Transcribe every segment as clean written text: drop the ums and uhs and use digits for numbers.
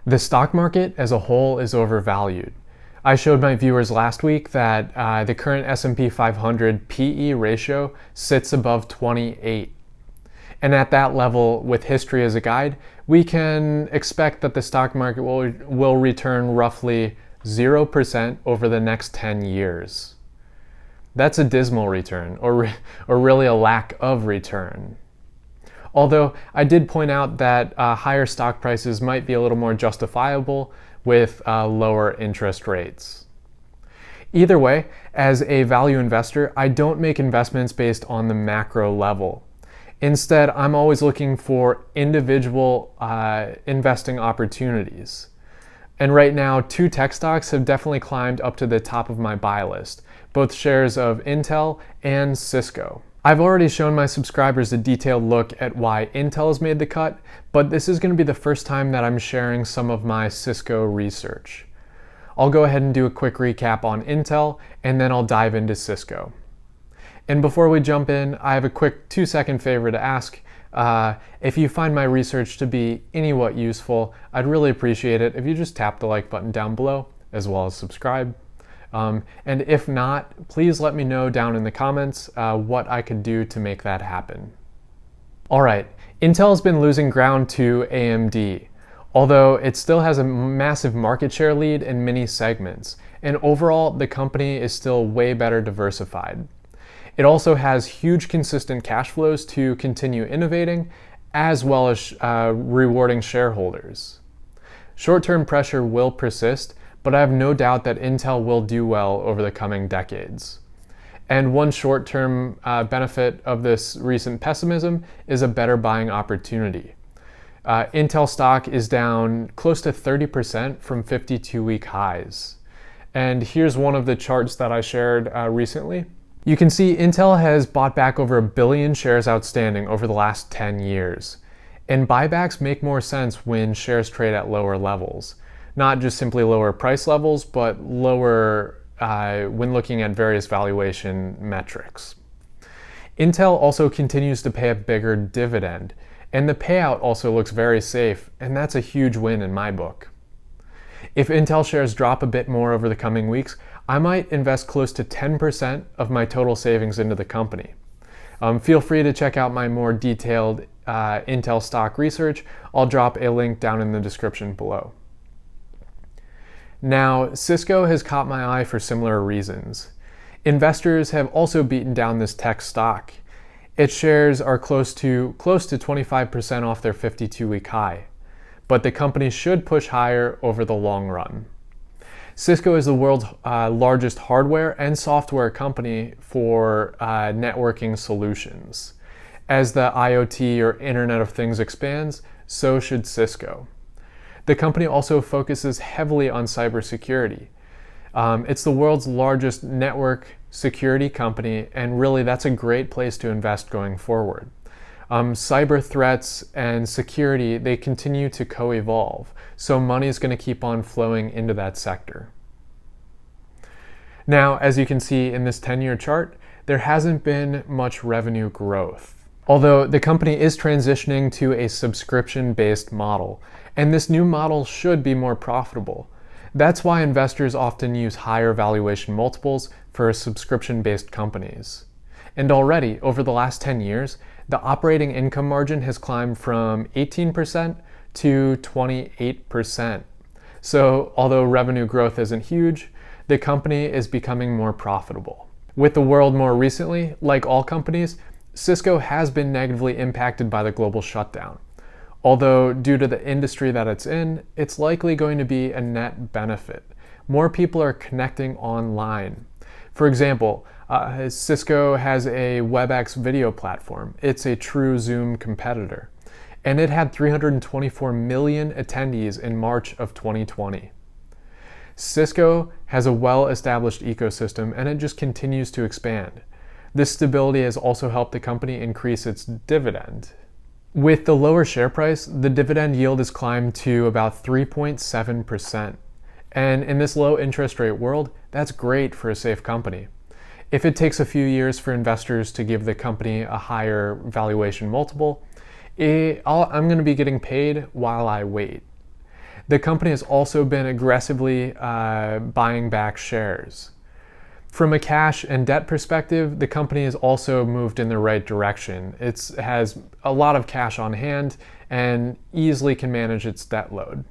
The stock market as a whole is overvalued. I showed my viewers last week that the current S&P 500 PE ratio sits above 28. And at that level, with history as a guide, we can expect that the stock market will return roughly 0% over the next 10 years. That's a dismal return, or really a lack of return. Although I did point out that higher stock prices might be a little more justifiable with lower interest rates. Either way, as a value investor, I don't make investments based on the macro level. Instead, I'm always looking for individual investing opportunities. And right now, two tech stocks have definitely climbed up to the top of my buy list, both shares of Intel and Cisco. I've already shown my subscribers a detailed look at why Intel has made the cut, but this is going to be the first time that I'm sharing some of my Cisco research. I'll go ahead and do a quick recap on Intel, and then I'll dive into Cisco. And before we jump in, I have a quick 2-second favor to ask. If you find my research to be anywhat useful, I'd really appreciate it if you just tap the like button down below, as well as subscribe. And if not, please let me know down in the comments what I could do to make that happen. Alright, Intel has been losing ground to AMD, although it still has a massive market share lead in many segments, and overall the company is still way better diversified. It also has huge consistent cash flows to continue innovating, as well as rewarding shareholders. Short-term pressure will persist, but I have no doubt that Intel will do well over the coming decades. And one short-term benefit of this recent pessimism is a better buying opportunity. Intel stock is down close to 30% from 52-week highs. And here's one of the charts that I shared recently. You can see Intel has bought back over 1 billion shares outstanding over the last 10 years. And buybacks make more sense when shares trade at lower levels. Not just simply lower price levels, but lower when looking at various valuation metrics. Intel also continues to pay a bigger dividend, and the payout also looks very safe, and that's a huge win in my book. If Intel shares drop a bit more over the coming weeks, I might invest close to 10% of my total savings into the company. Feel free to check out my more detailed Intel stock research. I'll drop a link down in the description below. Now, Cisco has caught my eye for similar reasons. Investors have also beaten down this tech stock. Its shares are close to 25% off their 52-week high, but the company should push higher over the long run. Cisco is the world's largest hardware and software company for networking solutions. As the IoT or Internet of Things expands, so should Cisco. The company also focuses heavily on cybersecurity. It's the world's largest network security company, and really that's a great place to invest going forward. Cyber threats and security, they continue to co-evolve, so money is going to keep on flowing into that sector. Now, as you can see in this 10-year chart, there hasn't been much revenue growth. Although the company is transitioning to a subscription-based model, and this new model should be more profitable. That's why investors often use higher valuation multiples for subscription-based companies. And already, over the last 10 years, the operating income margin has climbed from 18% to 28%. So, although revenue growth isn't huge, the company is becoming more profitable. With the world more recently, like all companies, Cisco has been negatively impacted by the global shutdown. Although, due to the industry that it's in, it's likely going to be a net benefit. More people are connecting online. For example, Cisco has a WebEx video platform. It's a true Zoom competitor. And it had 324 million attendees in March of 2020. Cisco has a well-established ecosystem, and it just continues to expand. This stability has also helped the company increase its dividend. With the lower share price, the dividend yield has climbed to about 3.7%. And in this low interest rate world, that's great for a safe company. If it takes a few years for investors to give the company a higher valuation multiple, I'm going to be getting paid while I wait. The company has also been aggressively buying back shares. From a cash and debt perspective, the company has also moved in the right direction. It has a lot of cash on hand and easily can manage its debt load.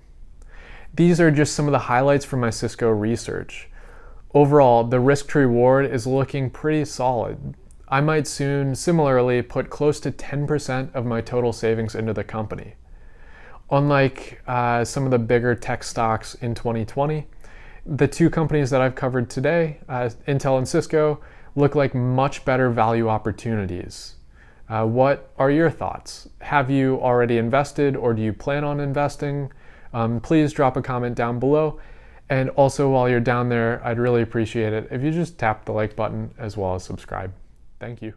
These are just some of the highlights from my Cisco research. Overall, the risk to reward is looking pretty solid. I might soon similarly put close to 10% of my total savings into the company. Unlike some of the bigger tech stocks in 2020, the two companies that I've covered today, Intel and Cisco, look like much better value opportunities. What are your thoughts? Have you already invested or do you plan on investing? Please drop a comment down below. And also while you're down there, I'd really appreciate it if you just tap the like button as well as subscribe. Thank you.